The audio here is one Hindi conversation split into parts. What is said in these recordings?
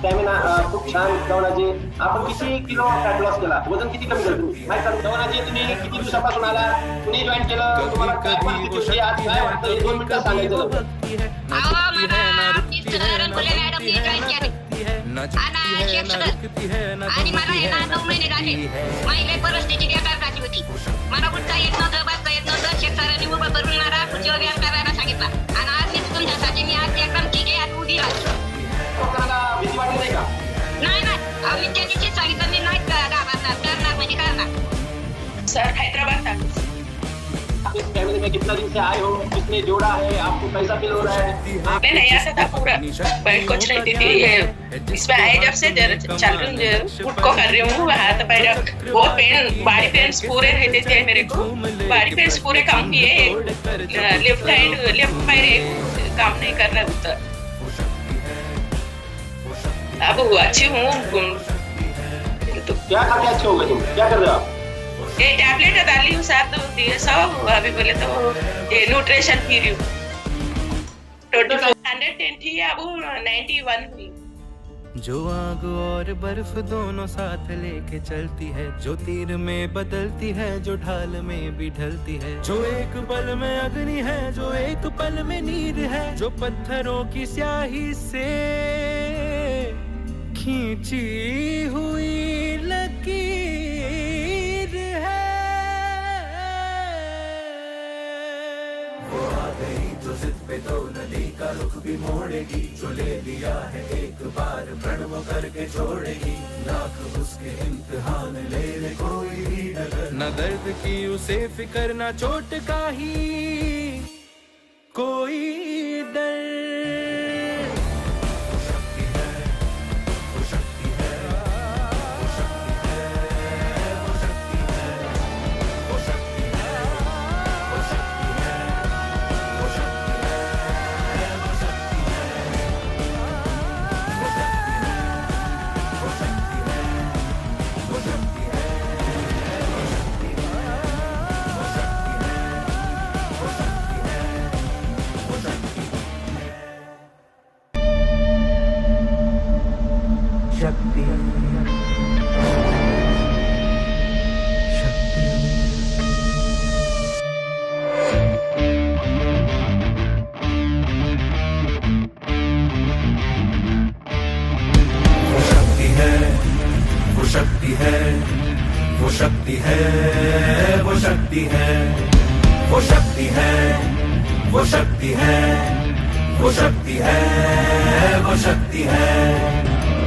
स्टॅमिना खूप छान गव्हाणाजी. आपण किती किलो फॅट लॉस केला, वजन किती कमी केलं तुम्ही माहिती का? गव्हाणाजी तुम्ही किती दिवसापासून आला, कुणी जॉईन केलं, तुम्हाला काय परिस्थिती होती, आज काय वाटतं, हे 2 मिनिटं सांगायचं. आणि मला हे 9 महिने झाले. माझी परिस्थिती बेकारची होती. मला उठता येत नव्हतं, बसता येत नव्हतं. शेतकऱ्यांनी उभं करून मला खुर्चीवर व्यायाम करायला सांगितला. आणि आज मी तुमच्यासाठी मी आज एकदम ठीक आहे, आज उभी राहतो. भीती वाटली नाही का? नाही नाही, मी त्या दिवशी सांगितलं मी नाही करणार म्हणजे करणार. सर हैदराबाद था. आप इस फैमिली में कितना दिन से आए हो, कितने जोड़ा है, आपको कैसा फील हो रहा है? मैं नहीं ऐसा था पूरा, बैठ कुछ नहीं थी ये इसमें आए जब से चल रही हूँ, फुट को कर रही हूँ, हाथ पैर बहुत पेन, बॉडी पेन्स पूरे रहते थे मेरे को. बॉडी पेन्स पूरे काम किए, लेफ्ट हैंड लेफ्ट पैर काम नहीं कर रहा था. अब अच्छी हूँ. क्या खा के अच्छे हो गए तुम? क्या कर रहे हो आप? ये टैबलेट डाली हूँ 7 दिन सब. अभी बोले तो ये न्यूट्रिशन पी रही हूँ. टोटल 110 थी, अब 91 हुई. जो आग और बर्फ दोनों साथ लेके चलती है, जो तीर में बदलती है, जो ढाल में भी ढलती है, जो एक पल में अग्नि है, जो एक पल में नीर है, जो पत्थरों की स्याही से खींची हुई लकीर है. वो आ गई जो जिद पे तो नदी का रुख भी मोड़ेगी, जो ले लिया है एक बार प्रण वो करके छोड़ेगी. लाख उसके इम्तिहान ले ले कोई भी डगर, न दर्द की उसे फिकर, न चोट का ही कोई डर. शक्ति शक्ति वो शक्ति है, वो शक्ति है, वो शक्ति है, वो शक्ति है, वो शक्ति है, वो शक्ति है, वो शक्ति है, वो शक्ति है.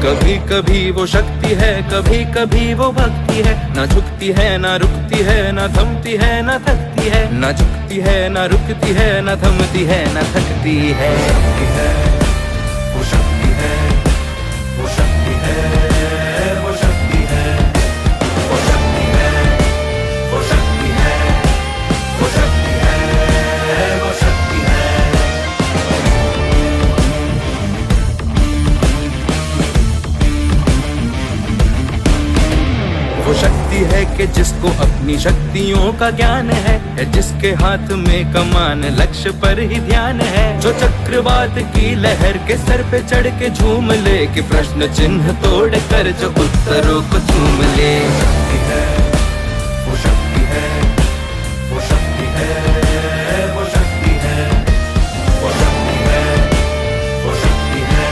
कभी कभी वो शक्ति है, कभी कभी वो भक्ति है. ना झुकती है, ना रुकती है, ना थमती है, ना थकती है. ना झुकती है, ना रुकती है, ना थमती है, ना थकती है. वो शक्ति है, वो शक्ति है, वो शक्ति है, वो शक्ति है, वो शक्ति है, वो शक्ति है, वो शक्ति है. वो शक्ति है कि जिसको अपनी शक्तियों का ज्ञान है, जिसके हाथ में कमान लक्ष्य पर ही ध्यान है, जो चक्रवात की लहर के सर पे चढ़ के झूम ले, कि प्रश्न चिन्ह तोड़ कर जो उत्तरों को चूम ले. वो शक्ति है, वो शक्ति है, वो शक्ति है, वो शक्ति है, वो शक्ति है,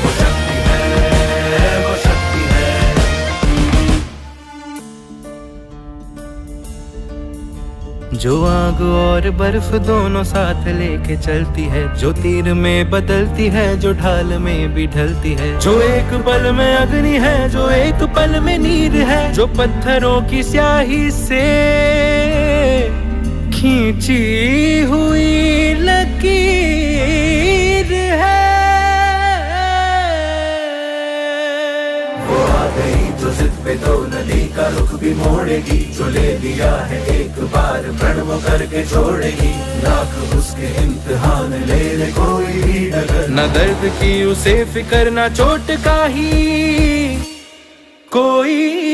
वो शक्ति है, वो शक्ति है. जो आग और बर्फ दोनों साथ लेके चलती है, जो तीर में बदलती है, जो ढाल में भी ढलती है, जो एक पल में अग्नि है, जो एक पल में नीर है, जो पत्थरों की स्याही से खींची हुई लकीर है. वो आ गई जो जिद पे तो नदी का रुख भी मोड़ेगी, जो ले लिया है एक बार प्रण वो करके छोड़ेगी. लाख उसके इम्तिहान ले ले कोई भी डगर, न दर्द की उसे फिकर, न चोट का ही कोई